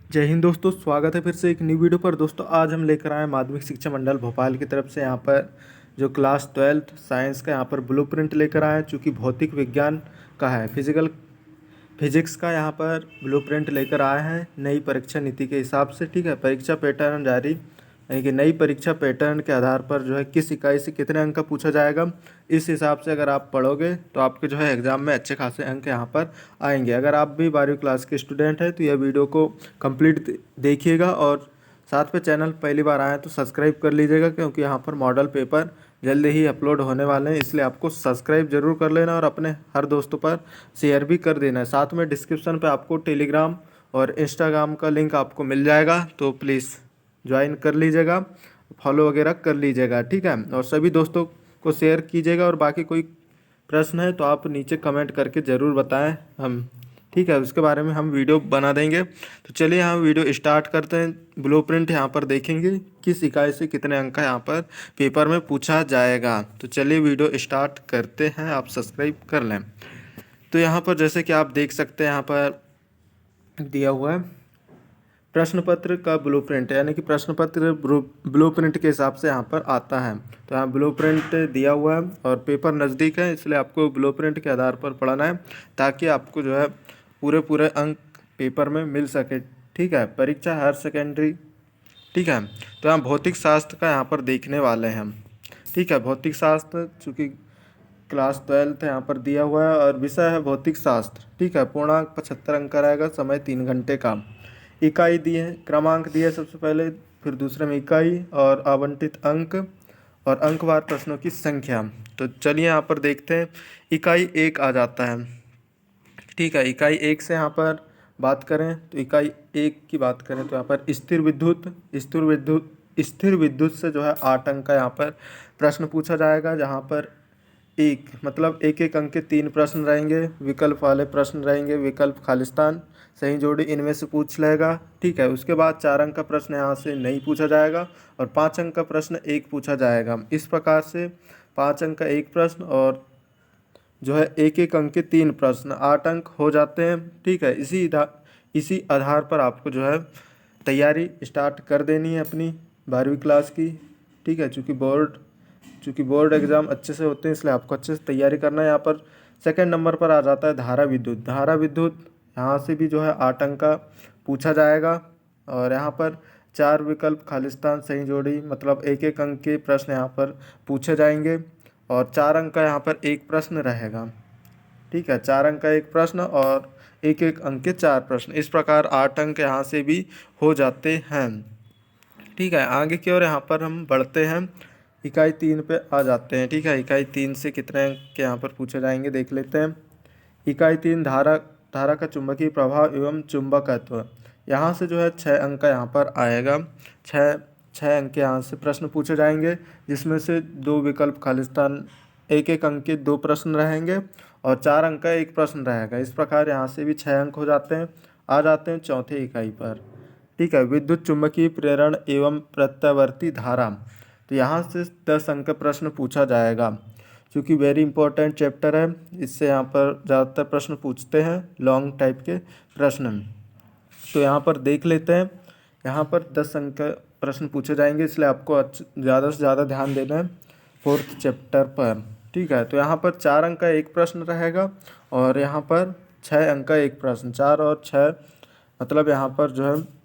जय हिंद दोस्तों, स्वागत है फिर से एक न्यू वीडियो पर। दोस्तों आज हम लेकर आए माध्यमिक शिक्षा मंडल भोपाल की तरफ से यहाँ पर जो क्लास 12th साइंस का यहाँ पर ब्लूप्रिंट लेकर आए हैं। चूँकि भौतिक विज्ञान का है, फिजिक्स का यहाँ पर ब्लूप्रिंट लेकर आए हैं नई परीक्षा नीति के हिसाब से। ठीक है, परीक्षा पैटर्न जारी, यानी कि नई परीक्षा पैटर्न के आधार पर जो है किस इकाई से कितने अंक का पूछा जाएगा, इस हिसाब से अगर आप पढ़ोगे तो आपके जो है एग्ज़ाम में अच्छे खासे अंक यहाँ पर आएंगे। अगर आप भी 12वीं क्लास के स्टूडेंट हैं तो यह वीडियो को कंप्लीट देखिएगा और साथ पे चैनल पहली बार आए तो सब्सक्राइब कर लीजिएगा, क्योंकि यहाँ पर मॉडल पेपर जल्दी ही अपलोड होने वाले हैं। इसलिए आपको सब्सक्राइब जरूर कर लेना और अपने हर दोस्तों पर शेयर भी कर देना है। साथ में डिस्क्रिप्शन पे आपको टेलीग्राम और इंस्टाग्राम का लिंक आपको मिल जाएगा, तो प्लीज़ ज्वाइन कर लीजिएगा, फॉलो वगैरह कर लीजिएगा। ठीक है, और सभी दोस्तों को शेयर कीजिएगा। और बाकी कोई प्रश्न है तो आप नीचे कमेंट करके ज़रूर बताएं, हम ठीक है उसके बारे में हम वीडियो बना देंगे। तो चलिए हम वीडियो स्टार्ट करते हैं। ब्लूप्रिंट यहाँ पर देखेंगे किस इकाई से कितने अंक का यहाँ पर पेपर में पूछा जाएगा। तो चलिए वीडियो स्टार्ट करते हैं, आप सब्सक्राइब कर लें। तो यहाँ पर जैसे कि आप देख सकते हैं यहाँ पर दिया हुआ है प्रश्न पत्र का ब्लूप्रिंट, यानी कि प्रश्न पत्र ब्लूप्रिंट के हिसाब से यहाँ पर आता है। तो यहाँ ब्लूप्रिंट दिया हुआ है और पेपर नज़दीक है, इसलिए आपको ब्लूप्रिंट के आधार पर पढ़ना है ताकि आपको जो है पूरे पूरे अंक पेपर में मिल सके। ठीक है, परीक्षा हायर सेकेंडरी। ठीक है, तो यहाँ भौतिक शास्त्र का यहाँ पर देखने वाले हैं हम। ठीक है, भौतिक शास्त्र चूँकि क्लास 12th यहाँ पर दिया हुआ है और विषय है भौतिक शास्त्र। ठीक है, पूर्णांक 75 अंक का रहेगा, समय 3 घंटे का। इकाई दिए हैं, क्रमांक दिए सबसे पहले, फिर दूसरे में इकाई और आवंटित अंक और अंकवार प्रश्नों की संख्या। तो चलिए यहाँ पर देखते हैं, इकाई 1 आ जाता है। ठीक है, इकाई 1 से यहाँ पर बात करें तो इकाई 1 की बात करें तो यहाँ पर स्थिर विद्युत से जो है 8 अंक का यहाँ पर प्रश्न पूछा जाएगा, जहाँ पर एक मतलब एक एक अंक के 3 प्रश्न रहेंगे, विकल्प वाले प्रश्न रहेंगे, विकल्प खालिस्तान सही जोड़ी इनमें से पूछ लेगा। ठीक है, उसके बाद 4 अंक का प्रश्न यहाँ से नहीं पूछा जाएगा और 5 अंक का प्रश्न एक पूछा जाएगा। इस प्रकार से 5 अंक का एक प्रश्न और जो है एक एक अंक के 3 प्रश्न, 8 अंक हो जाते हैं। ठीक है, इसी आधार पर आपको जो है तैयारी स्टार्ट कर देनी है अपनी 12वीं क्लास की। ठीक है, चूँकि बोर्ड एग्ज़ाम अच्छे से होते हैं, इसलिए आपको अच्छे से तैयारी करना है। यहाँ पर सेकंड नंबर पर आ जाता है धारा विद्युत। यहाँ से भी जो है 8 अंक का पूछा जाएगा और यहाँ पर 4 विकल्प खालिस्तान सही जोड़ी, मतलब एक एक अंक के प्रश्न यहाँ पर पूछे जाएंगे और 4 अंक का यहाँ पर एक प्रश्न रहेगा। ठीक है, 4 अंक का एक प्रश्न और एक एक अंक के 4 प्रश्न, इस प्रकार 8 अंक यहाँ से भी हो जाते हैं। ठीक है, आगे की ओर यहाँ पर हम बढ़ते हैं, इकाई 3 पे आ जाते हैं। ठीक है, इकाई 3 से कितने अंक के यहाँ पर पूछे जाएंगे देख लेते हैं। इकाई 3 धारा का चुंबकीय प्रभाव एवं चुंबकत्व, यहाँ से जो है 6 अंक का यहाँ पर आएगा। छः अंक के यहाँ से प्रश्न पूछे जाएंगे, जिसमें से 2 विकल्प खालिस्तान, एक एक अंक के 2 प्रश्न रहेंगे और 4 अंक का एक प्रश्न रहेगा। इस प्रकार यहाँ से भी 6 अंक हो जाते हैं। आ जाते हैं चौथे इकाई पर। ठीक है, विद्युत चुंबकीय प्रेरण एवं प्रत्यावर्ती धारा, तो यहाँ से 10 अंक का प्रश्न पूछा जाएगा। क्योंकि वेरी इंपॉर्टेंट चैप्टर है, इससे यहाँ पर ज़्यादातर प्रश्न पूछते हैं, लॉन्ग टाइप के प्रश्न। तो यहाँ पर देख लेते हैं, यहाँ पर 10 अंक का प्रश्न पूछे जाएंगे, इसलिए आपको ज़्यादा से ज़्यादा ध्यान देना है 4th चैप्टर पर। ठीक है, तो यहाँ पर 4 अंक का एक प्रश्न रहेगा और यहाँ पर 6 अंक का एक प्रश्न। 4 और 6 मतलब यहाँ पर जो है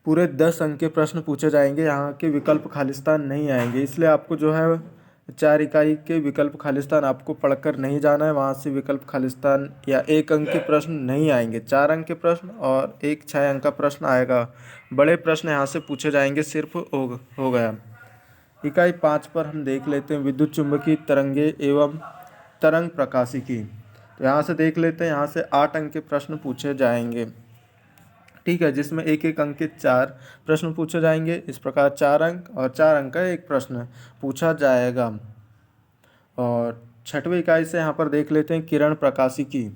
पूरे 10 अंक के प्रश्न पूछे जाएंगे। यहाँ के विकल्प खालिस्तान नहीं आएंगे, इसलिए आपको जो है 4 इकाई के विकल्प खालिस्तान आपको पढ़कर नहीं जाना है। वहाँ से विकल्प खालिस्तान या एक अंक के प्रश्न नहीं आएंगे, 4 अंक के प्रश्न और एक 6 अंक का प्रश्न आएगा। बड़े प्रश्न यहाँ से पूछे जाएंगे सिर्फ हो गया। इकाई 5 पर हम देख लेते हैं, विद्युत चुंबकीय तरंगे एवं तरंग प्रकाशिकी। तो यहाँ से देख लेते हैं, यहाँ से 8 अंक के प्रश्न पूछे जाएंगे। ठीक है, जिसमें एक एक अंक के 4 प्रश्न पूछे जाएंगे। इस प्रकार 4 अंक और 4 अंक का एक प्रश्न पूछा जाएगा। और 6वीं इकाई से यहाँ पर देख लेते हैं किरण प्रकाशिकी,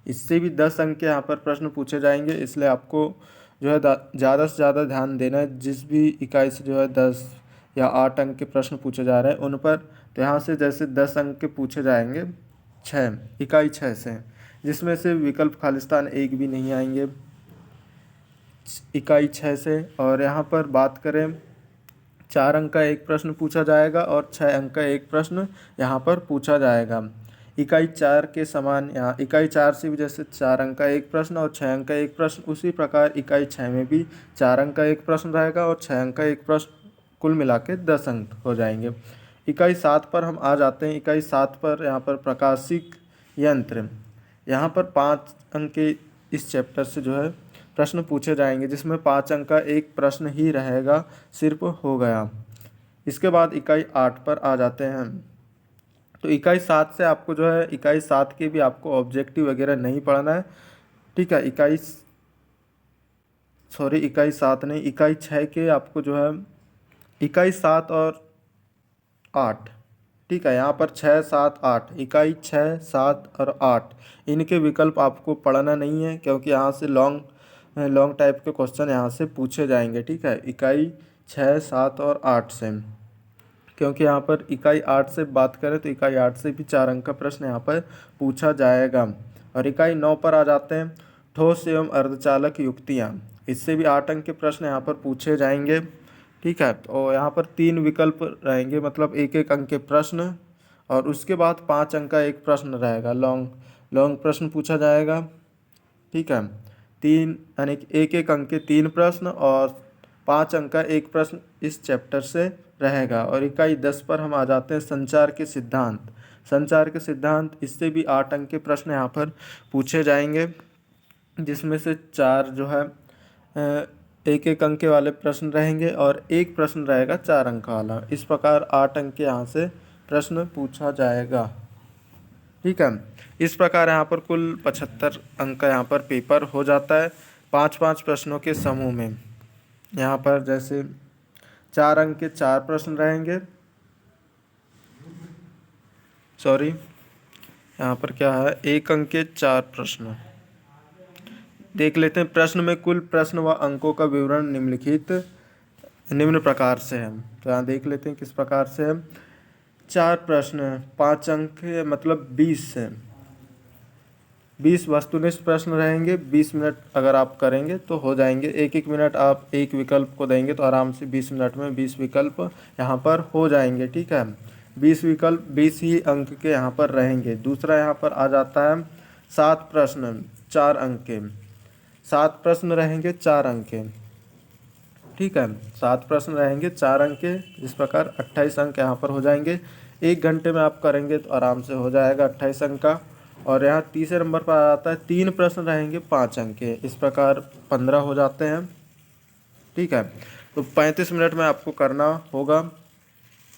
इससे भी 10 अंक के यहाँ पर प्रश्न पूछे जाएंगे। इसलिए आपको जो है ज़्यादा से ज़्यादा ध्यान देना है, जिस भी इकाई से जो है 10 या 8 अंक के प्रश्न पूछे जा रहे हैं उन पर। तो यहाँ से जैसे 10 अंक के पूछे जाएंगे इकाई 6 से, जिसमें से विकल्प खालिस्तान एक भी नहीं आएंगे। इकाई 6 से। और यहाँ पर बात करें 4 अंक का एक प्रश्न पूछा जाएगा और 6 अंक का एक प्रश्न यहाँ पर पूछा जाएगा। इकाई 4 के समान यहाँ इकाई 4 से भी जैसे 4 अंक का एक प्रश्न और 6 अंक का एक प्रश्न, उसी प्रकार इकाई 6 में भी 4 अंक का एक प्रश्न रहेगा और 6 अंक का एक प्रश्न, कुल मिला के 10 अंक हो जाएंगे। इकाई 7 पर हम आ जाते हैं। इकाई 7 पर यहाँ पर प्रकाशिक यंत्र, यहाँ पर 5 अंक के इस चैप्टर से जो है प्रश्न पूछे जाएंगे, जिसमें 5 अंक का एक प्रश्न ही रहेगा, सिर्फ हो गया। इसके बाद इकाई 8 पर आ जाते हैं। तो इकाई 7 से आपको जो है इकाई 7 के भी आपको ऑब्जेक्टिव वगैरह नहीं पढ़ना है, ठीक है। इकाई 7 नहीं, इकाई 6 के आपको जो है इकाई 7 और 8, ठीक है। यहाँ पर 6, 7, 8, इकाई 6, 7 और 8 इनके विकल्प आपको पढ़ना नहीं है, क्योंकि यहाँ से लॉन्ग टाइप के क्वेश्चन यहाँ से पूछे जाएंगे, ठीक है। इकाई 6, 7 और 8 से, क्योंकि यहाँ पर इकाई 8 से बात करें तो इकाई 8 से भी 4 अंक का प्रश्न यहाँ पर पूछा जाएगा। और इकाई 9 पर आ जाते हैं, ठोस एवं अर्धचालक युक्तियाँ, इससे भी 8 अंक के प्रश्न यहाँ पर पूछे जाएंगे, ठीक है। और यहाँ पर 3 विकल्प रहेंगे, मतलब 1-1 अंक के प्रश्न, और उसके बाद 5 अंक का एक प्रश्न रहेगा, लॉन्ग प्रश्न पूछा जाएगा, ठीक है। 3 यानी कि 1-1 अंक के 3 प्रश्न और 5 अंक का एक प्रश्न इस चैप्टर से रहेगा। और इकाई 10 पर हम आ जाते हैं, संचार के सिद्धांत, इससे भी 8 अंक के प्रश्न यहाँ पर पूछे जाएंगे, जिसमें से 4 जो है 1-1 अंक के वाले प्रश्न रहेंगे और एक प्रश्न रहेगा 4 अंक वाला। इस प्रकार 8 अंक के यहाँ से प्रश्न पूछा जाएगा, ठीक है। इस प्रकार यहाँ पर कुल 75 अंक का यहाँ पर पेपर हो जाता है, 5-5 प्रश्नों के समूह में। यहाँ पर जैसे 4 अंक के 4 प्रश्न रहेंगे, यहाँ पर क्या है, 1 अंक के 4 प्रश्न। देख लेते हैं प्रश्न में कुल प्रश्न व अंकों का विवरण निम्न प्रकार से है। तो यहाँ देख लेते हैं किस प्रकार से है। 4 प्रश्न 5 अंक मतलब 20 वस्तुनिष्ठ प्रश्न रहेंगे। 20 मिनट अगर आप करेंगे तो हो जाएंगे। 1-1 मिनट आप एक विकल्प को देंगे तो आराम से 20 मिनट में 20 विकल्प यहाँ पर हो जाएंगे, ठीक है। 20 विकल्प 20 ही अंक के यहाँ पर रहेंगे। दूसरा यहाँ पर आ जाता है 7 प्रश्न 4 अंक के, 7 प्रश्न रहेंगे 4 अंक के, ठीक है। 7 प्रश्न रहेंगे 4 अंक के, इस प्रकार 28 अंक यहाँ पर हो जाएंगे। 1 घंटे में आप करेंगे तो आराम से हो जाएगा 28 अंक का। और यहाँ तीसरे नंबर पर आ जाता है 3 प्रश्न रहेंगे 5 अंक के, इस प्रकार 15 हो जाते हैं, ठीक है। तो 35 मिनट में आपको करना होगा,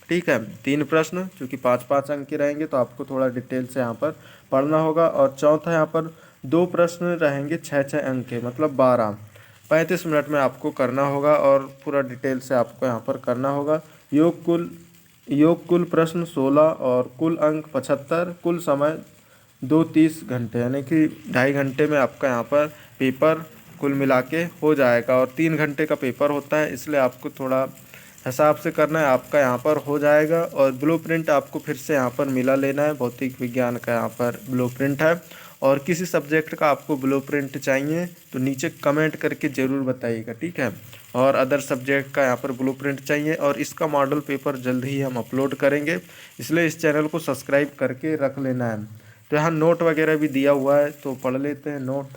ठीक है। 3 प्रश्न चूँकि 5-5 अंक के रहेंगे तो आपको थोड़ा डिटेल से यहाँ पर पढ़ना होगा। और चौथा यहाँ पर 2 प्रश्न रहेंगे 6-6 अंक के, मतलब 12, 35 मिनट में आपको करना होगा और पूरा डिटेल से आपको यहाँ पर करना होगा। योग कुल प्रश्न 16 और कुल अंक 75, कुल समय 2-30 घंटे, यानी कि 2.5 घंटे में आपका यहाँ पर पेपर कुल मिला के हो जाएगा। और 3 घंटे का पेपर होता है, इसलिए आपको थोड़ा हिसाब से करना है, आपका यहाँ पर हो जाएगा। और ब्लूप्रिंट आपको फिर से यहाँ पर मिला लेना है, भौतिक विज्ञान का यहाँ पर ब्लूप्रिंट है। और किसी सब्जेक्ट का आपको ब्लूप्रिंट चाहिए तो नीचे कमेंट करके ज़रूर बताइएगा, ठीक है। और अदर सब्जेक्ट का यहाँ पर ब्लूप्रिंट चाहिए, और इसका मॉडल पेपर जल्द ही हम अपलोड करेंगे, इसलिए इस चैनल को सब्सक्राइब करके रख लेना है। तो यहाँ नोट वगैरह भी दिया हुआ है, तो पढ़ लेते हैं नोट।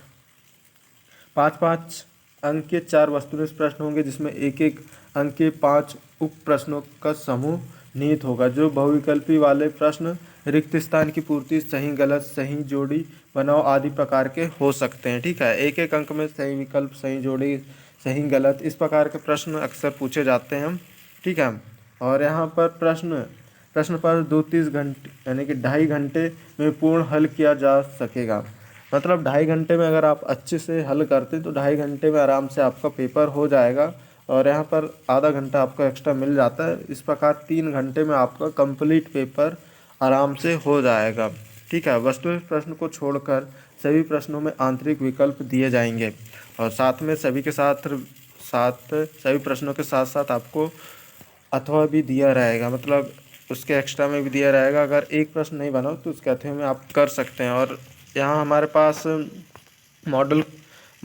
5-5 अंक के 4 वस्तुनिष्ठ प्रश्न होंगे, जिसमें 1-1 अंक के 5 उप प्रश्नों का समूह निहित होगा। जो बहुविकल्पी वाले प्रश्न रिक्त स्थान की पूर्ति, सही गलत, सही जोड़ी बनाओ आदि प्रकार के हो सकते हैं, ठीक है। 1-1 अंक में सही विकल्प, सही जोड़ी, सही गलत, इस प्रकार के प्रश्न अक्सर पूछे जाते हैं, ठीक है। और यहाँ पर प्रश्न पर 2-30 घंटे यानी कि 2.5 घंटे में पूर्ण हल किया जा सकेगा। मतलब 2.5 घंटे में अगर आप अच्छे से हल करते तो 2.5 घंटे में आराम से आपका पेपर हो जाएगा। और यहाँ पर आधा घंटा आपको एक्स्ट्रा मिल जाता है। इस प्रकार 3 घंटे में आपका कंप्लीट पेपर आराम से हो जाएगा, ठीक है। वस्तुनिष्ठ प्रश्न को छोड़कर सभी प्रश्नों में आंतरिक विकल्प दिए जाएंगे, और साथ में सभी प्रश्नों के साथ साथ आपको अथवा भी दिया रहेगा, मतलब उसके एक्स्ट्रा में भी दिया रहेगा। अगर एक प्रश्न नहीं बना तो उसके अथवा में आप कर सकते हैं। और यहाँ हमारे पास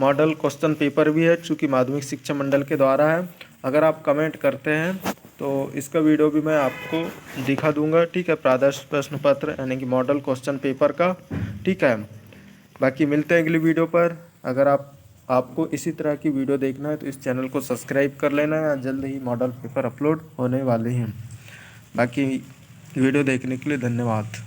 मॉडल क्वेश्चन पेपर भी है, चूँकि माध्यमिक शिक्षा मंडल के द्वारा है। अगर आप कमेंट करते हैं तो इसका वीडियो भी मैं आपको दिखा दूंगा, ठीक है, प्रादर्श प्रश्न पत्र यानी कि मॉडल क्वेश्चन पेपर का, ठीक है। बाकी मिलते हैं अगली वीडियो पर। अगर आपको इसी तरह की वीडियो देखना है तो इस चैनल को सब्सक्राइब कर लेना है, जल्द ही मॉडल पेपर अपलोड होने वाले हैं। बाकी वीडियो देखने के लिए धन्यवाद।